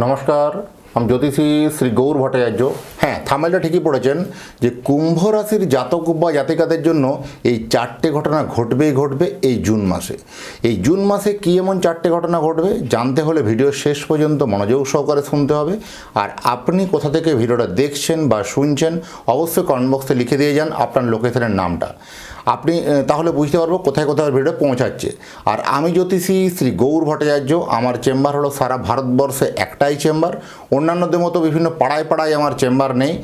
নমস্কার, আমি জ্যোতিষী শ্রী গৌর ভট্টাচার্য। হ্যাঁ, থাম্বনেলটা ঠিকই পড়েছেন যে কুম্ভ রাশির জাতক বা জাতিকাদের জন্য এই চারটে ঘটনা ঘটবেই ঘটবে এই জুন মাসে। এই জুন মাসে কী এমন চারটে ঘটনা ঘটবে জানতে হলে ভিডিও শেষ পর্যন্ত মনোযোগ সহকারে শুনতে হবে। আর আপনি কোথা থেকে ভিডিওটা দেখছেন বা শুনছেন অবশ্যই কমেন্ট বক্সে লিখে দিয়ে যান আপনার লোকেশনের নামটা। আপনি তাহলে বুঝতে পারবো কোথায় কোথায় ভিডিও পৌঁছাচ্ছে। আর আমি জ্যোতিষী শ্রী গৌর ভট্টাচার্য। আমার চেম্বার হলো সারা ভারতবর্ষে একটাই চেম্বার। অন্যান্যদের মতো বিভিন্ন পাড়ায় পাড়ায় আমার চেম্বার নেই।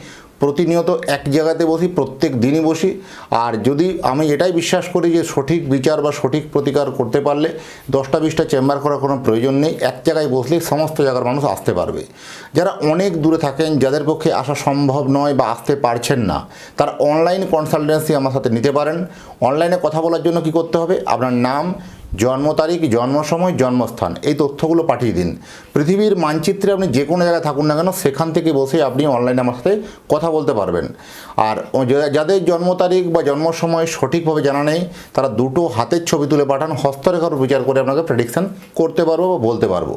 প্রতিনিয়ত এক জায়গাতে বসি, প্রত্যেক দিনই বসি। আর যদি আমি এটাই বিশ্বাস করি যে সঠিক বিচার বা সঠিক প্রতিকার করতে পারলে 10টা-20টা চেম্বার করার কোনো প্রয়োজন নেই। এক জায়গায় বসলেই সমস্ত জায়গার মানুষ আসতে পারবে। যারা অনেক দূরে থাকেন, যাদের পক্ষে আসা সম্ভব নয় বা আসতে পারছেন না, তারা অনলাইন কনসালটেন্সি আমার সাথে নিতে পারেন। অনলাইনে কথা বলার জন্য কি করতে হবে? আপনার নাম, জন্ম তারিখ, জন্ম সময়, জন্মস্থান এই তথ্যগুলো পাঠিয়ে দিন। পৃথিবীর মানচিত্রে আপনি যে কোনো জায়গায় থাকুন না কেন, সেখান থেকে বসে আপনি অনলাইনে আমার সাথে কথা বলতে পারবেন। আর যাদের জন্ম তারিখ বা জন্ম সময় সঠিকভাবে জানা নেই, তারা দুটো হাতের ছবি তুলে পাঠান, হস্তরেখার বিচার করে আপনাকে প্রেডিকশান করতে পারবো বা বলতে পারবো।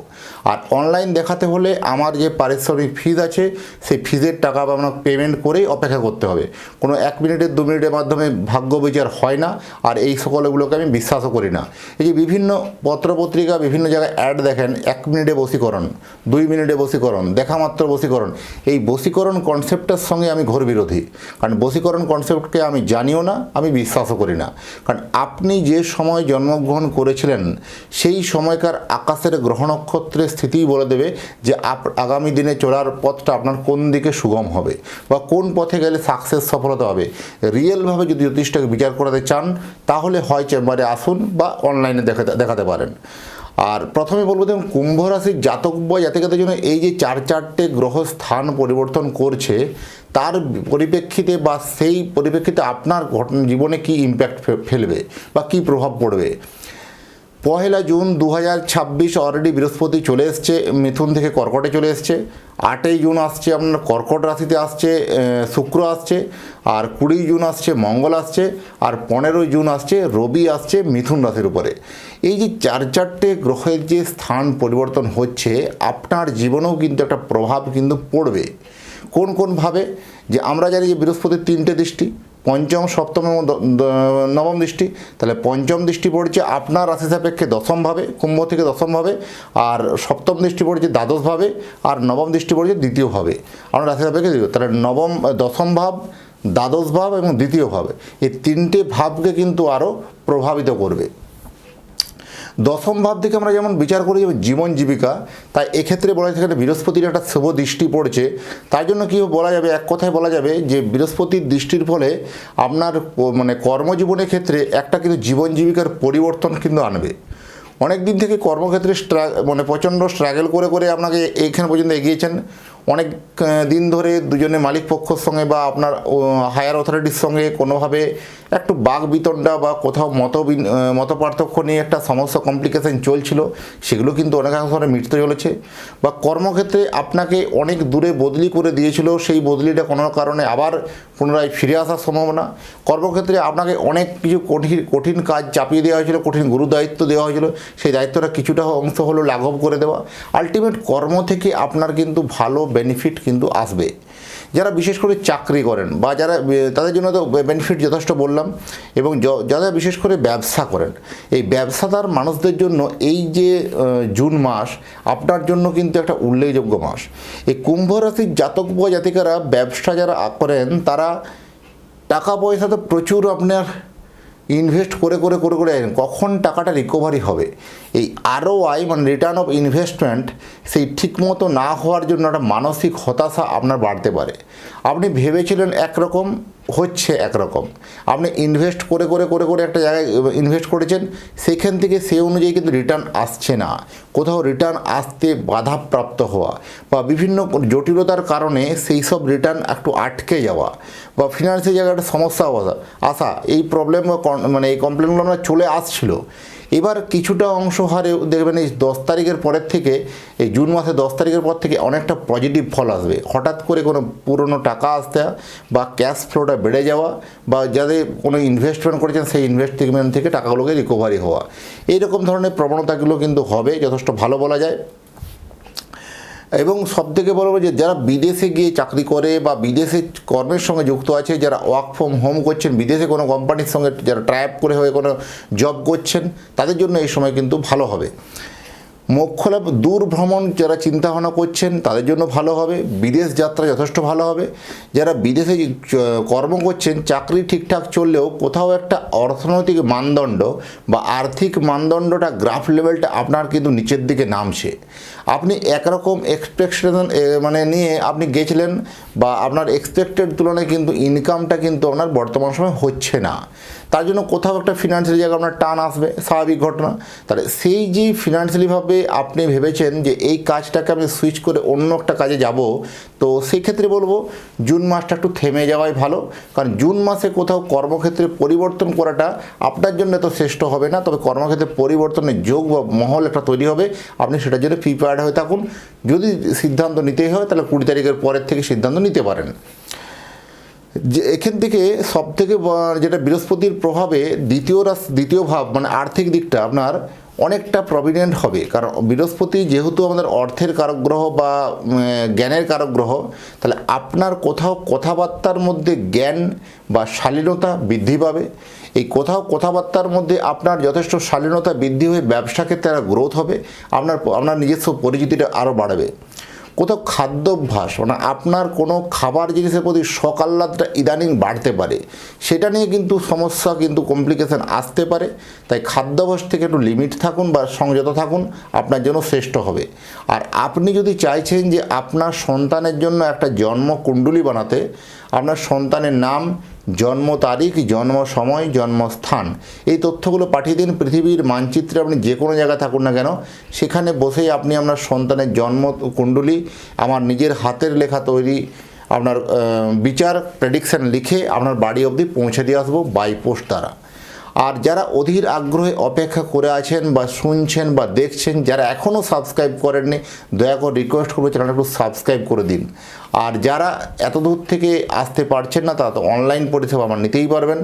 আর অনলাইন দেখাতে হলে আমার যে পারিশ্রমিক ফিজ আছে, সেই ফিজের টাকা আপনাকে পেমেন্ট করেই অপেক্ষা করতে হবে। কোনো 1 মিনিটের 2 মিনিটের মাধ্যমে ভাগ্য বিচার হয় না। আর এই সকলগুলোকে আমি বিশ্বাসও করি না। এই যে বিভিন্ন পত্রপত্রিকা বিভিন্ন জায়গায় অ্যাড দেখেন, 1 মিনিটে বশীকরণ, 2 মিনিটে বশীকরণ, দেখা মাত্র বশীকরণ, এই বশীকরণ কনসেপ্টের সঙ্গে আমি ঘোর বিরোধী। কারণ বশীকরণ কনসেপ্টকে আমি জানিও না, আমি বিশ্বাসও করি না। কারণ আপনি যে সময় জন্মগ্রহণ করেছিলেন সেই সময়কার আকাশের গ্রহ নক্ষত্রের স্থিতিই বলে দেবে যে আগামী দিনে চলার পথটা আপনার কোন দিকে সুগম হবে বা কোন পথে গেলে সাকসেস সফলতা হবে। রিয়েলভাবে যদি জ্যোতিষটাকে বিচার করাতে চান তাহলে হয় চেম্বারে আসুন বা অনলাইনে দেখাতে পারেন। আর প্রথমে বলবো, দেখুন, কুম্ভ রাশির জাতক বা জাতিকাদের জন্য এই যে চারটে গ্রহ স্থান পরিবর্তন করছে, তার পরিপ্রেক্ষিতে বা সেই পরিপ্রেক্ষিতে আপনার জীবনে কি ইম্প্যাক্ট ফেলবে বা কি প্রভাব পড়বে। 1 জুন 2026 অলরেডি বৃহস্পতি চলে এসছে, মিথুন থেকে কর্কটে চলে এসছে। 8 জুন আসছে আপনার কর্কট রাশিতে আসছে শুক্র আসছে। আর 20 জুন আসছে মঙ্গল আসছে। আর 15 জুন আসছে রবি আসছে মিথুন রাশির উপরে। এই যে চারটে গ্রহের যে স্থান পরিবর্তন হচ্ছে, আপনার জীবনেও কিন্তু একটা প্রভাব কিন্তু পড়বে। কোনভাবে? যে আমরা জানি যে বৃহস্পতির 3টে দৃষ্টি, পঞ্চম, সপ্তম এবং নবম দৃষ্টি। তাহলে পঞ্চম দৃষ্টি পড়ছে আপনার রাশি সাপেক্ষে দশমভাবে, কুম্ভ থেকে দশমভাবে। আর সপ্তম দৃষ্টি পড়ছে দ্বাদশভাবে। আর নবম দৃষ্টি পড়ছে দ্বিতীয়ভাবে, আপনার রাশি সাপেক্ষে দ্বিতীয়। তাহলে দশম ভাব, দ্বাদশ ভাব এবং দ্বিতীয় ভাব, এই 3টে ভাবকে কিন্তু আরও প্রভাবিত করবে। দশম ভাব থেকে আমরা যেমন বিচার করি জীবন জীবিকা, তাই এক্ষেত্রে বলা যায় সেখানে বৃহস্পতির একটা শুভ দৃষ্টি পড়ছে। তার জন্য কী বলা যাবে, এক কথায় বলা যাবে যে বৃহস্পতির দৃষ্টির ফলে আপনার কর্মজীবনের ক্ষেত্রে একটা কিন্তু জীবন জীবিকার পরিবর্তন কিন্তু আনবে। অনেক দিন থেকে কর্মক্ষেত্রে প্রচণ্ড স্ট্রাগল করে আপনাকে এইখানে পর্যন্ত এগিয়েছেন। অনেক দিন ধরে দুজনে মালিক পক্ষর সঙ্গে বা আপনার হায়ার অথরিটির সঙ্গে কোনোভাবে একটু বাক বিতণ্ডা বা কোথাও মত পার্থক্য নিয়ে একটা সমস্যা কমপ্লিকেশন চলছিল, সেগুলো কিন্তু অনেকাংশ মিটতে চলেছে। বা কর্মক্ষেত্রে আপনাকে অনেক দূরে বদলি করে দিয়েছিল, সেই বদলিটা কোনো কারণে আবার পুনরায় ফিরে আসার সম্ভাবনা। কর্মক্ষেত্রে আপনাকে অনেক কিছু কঠিন কাজ চাপিয়ে দেওয়া হয়েছিল, কঠিন গুরুদায়িত্ব দেওয়া হয়েছিল, সেই দায়িত্বটা কিছুটা অংশ হলো লাঘব করে দেওয়া। আলটিমেট কর্ম থেকে আপনার কিন্তু ভালো বেনিফিট কিন্তু আসবে। যারা বিশেষ করে চাকরি করেন বা যারা, তাদের জন্য তো বেনিফিট যথেষ্ট বললাম। এবং যারা বিশেষ করে ব্যবসা করেন, এই ব্যবসাদার মানুষদের জন্য এই যে জুন মাস আপনার জন্য কিন্তু একটা উল্লেখযোগ্য মাস। এই কুম্ভ রাশির জাতক বা জাতিকারা ব্যবসা যারা করেন, তারা টাকা পয়সা তো প্রচুর আপনার ইনভেস্ট করে কখন টাকাটা রিকভারি হবে, এই ROI মানে রিটার্ন অফ ইনভেস্টমেন্ট, সেই ঠিকমতো না হওয়ার জন্য একটা মানসিক হতাশা আপনার বাড়তে পারে। আপনি ভেবেছিলেন একরকম, হচ্ছে একরকম। আপনি ইনভেস্ট করে একটা জায়গায় ইনভেস্ট করেছেন, সেখান থেকে সেই অনুযায়ী কিন্তু রিটার্ন আসছে না। কোথাও রিটার্ন আসতে বাধাপ্রাপ্ত হওয়া বা বিভিন্ন জটিলতার কারণে সেই সব রিটার্ন একটু আটকে যাওয়া বা ফিনান্সিয়াল জায়গায় একটা সমস্যা আসা, এই প্রবলেম এই কমপ্লেনগুলো আমরা চলে আসছিল। এবার কিছুটা অংশ হারে দেখবেন এই 10 তারিখের পরের থেকে, এই জুন মাসে 10 তারিখের পর থেকে অনেকটা পজিটিভ ফল আসবে। হঠাৎ করে কোনো পুরনো টাকা আসতে বা ক্যাশ ফ্লোটা বেড়ে যাওয়া বা যাদের কোনো ইনভেস্টমেন্ট করেছেন সেই ইনভেস্টমেন্ট থেকে টাকাগুলোকে রিকভারি হওয়া, এইরকম ধরনের প্রবণতাগুলো কিন্তু হবে, যথেষ্ট ভালো বলা যায়। এবং সবথেকে বলবো যে যারা বিদেশে গিয়ে চাকরি করে বা বিদেশে কর্মের সঙ্গে যুক্ত আছে, যারা ওয়ার্ক ফ্রম হোম করছেন, বিদেশে কোনো কোম্পানির সঙ্গে যারা ট্রাই আপ করে হয়ে কোনো জব করছেন, তাদের জন্য এই সময় কিন্তু ভালো হবে। মোক্ষ লাভ, দূর ভ্রমণ যারা চিন্তাভাবনা করছেন তাদের জন্য ভালো হবে। বিদেশ যাত্রা যথেষ্ট ভালো হবে। যারা বিদেশে কর্ম করছেন, চাকরি ঠিকঠাক চললেও কোথাও একটা অর্থনৈতিক মানদণ্ড বা আর্থিক মানদণ্ডটা, গ্রাফ লেভেলটা আপনার কিন্তু নিচের দিকে নামছে। আপনি একরকম এক্সপেকটেশন মানে নিয়ে আপনি গেছিলেন, বা আপনার এক্সপেক্টেড তুলনায় কিন্তু ইনকামটা কিন্তু আপনার বর্তমান সময় হচ্ছে না। তার জন্য কোথাও একটা ফিনান্সিয়ালি জায়গায় আপনার টান আসবে, স্বাভাবিক ঘটনা। তাহলে সেই যে ফিনান্সিয়ালিভাবে আপনি ভেবেছেন যে এই কাজটাকে আমি সুইচ করে অন্য একটা কাজে যাব, তো সেই ক্ষেত্রে বলবো জুন মাসটা একটু থেমে যাওয়াই ভালো। কারণ জুন মাসে কোথাও কর্মক্ষেত্রে পরিবর্তন করাটা আপনার জন্য তো শ্রেষ্ঠ হবে না, তবে কর্মক্ষেত্রে পরিবর্তনের যোগ বা মহল একটা তৈরি হবে। আপনি সেটার জন্য প্রিপেয়ার্ড হয়ে থাকুন। যদি সিদ্ধান্ত নিতেই হয় তাহলে 20 তারিখের পরের থেকে সিদ্ধান্ত নিতে পারেন। যে এখান থেকে সবথেকে যেটা বৃহস্পতির প্রভাবে দ্বিতীয় ভাব মানে আর্থিক দিকটা আপনার অনেকটা প্রভিডেন্ট হবে। কারণ বৃহস্পতি যেহেতু আমাদের অর্থের কারক গ্রহ বা জ্ঞানের কারক গ্রহ, তাহলে আপনার কোথাও কথাবার্তার মধ্যে জ্ঞান বা শালীনতা বৃদ্ধি পাবে। এই কথাবার্তার মধ্যে আপনার যথেষ্ট শালীনতা বৃদ্ধি হয়ে ব্যবসা ক্ষেত্রে একটা গ্রোথ হবে। আপনার নিজস্ব পরিচিতিটা আরও বাড়বে। কোথাও খাদ্যাভ্যাস মানে আপনার কোনো খাবার জিনিসের প্রতি শখ আহ্লাদটা ইদানিং বাড়তে পারে, সেটা নিয়ে কিন্তু সমস্যা, কিন্তু কমপ্লিকেশান আসতে পারে। তাই খাদ্যাভ্যাস থেকে একটু লিমিট থাকুন বা সংযত থাকুন, আপনার জন্য শ্রেষ্ঠ হবে। আর আপনি যদি চাইছেন যে আপনার সন্তানের জন্য একটা জন্মকুণ্ডলী বানাতে, আপনার সন্তানের নাম, জন্ম তারিখ, জন্ম সময়, জন্মস্থান এই তথ্যগুলো পাঠিয়ে দিন। পৃথিবীর মানচিত্রে আপনি যে কোনো জায়গায় থাকুন না কেন, সেখানে বসেই আপনি আপনার সন্তানের জন্ম কুণ্ডলী, আমার নিজের হাতের লেখা তৈরি আপনার বিচার প্রেডিকশান লিখে আপনার বাড়ি অবধি পৌঁছে দিয়ে আসবো বাই পোস্ট দ্বারা। আর যারা অধীর আগ্রহে অপেক্ষা করে আছেন বা শুনছেন বা দেখছেন, যারা এখনও সাবস্ক্রাইব করেননি, দয়া করে রিকোয়েস্ট করবো চ্যানেলটা একটু সাবস্ক্রাইব করে দিন। আর যারা এত দূর থেকে আসতে পারছেন না, তারা তো অনলাইন পরিষেবা আমার নিতেই পারবেন।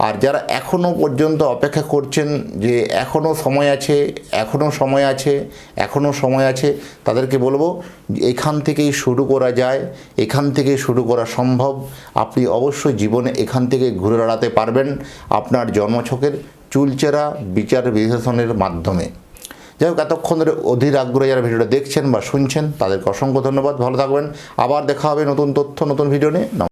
আর যারা এখনও পর্যন্ত অপেক্ষা করছেন যে এখনও সময় আছে, তাদেরকে বলবো এখান থেকেই শুরু করা যায়, এখান থেকেই শুরু করা সম্ভব। আপনি অবশ্যই জীবনে এখান থেকে ঘুরে দাঁড়াতে পারবেন আপনার জন্মছকের চুলচেরা বিচার বিশ্লেষণের মাধ্যমে। যাই হোক, এতক্ষণ ধরে অধীর আগ্রহে যারা ভিডিওটা দেখছেন বা শুনছেন তাদেরকে অসংখ্য ধন্যবাদ। ভালো থাকবেন। আবার দেখা হবে নতুন তথ্য, নতুন ভিডিও নিয়ে।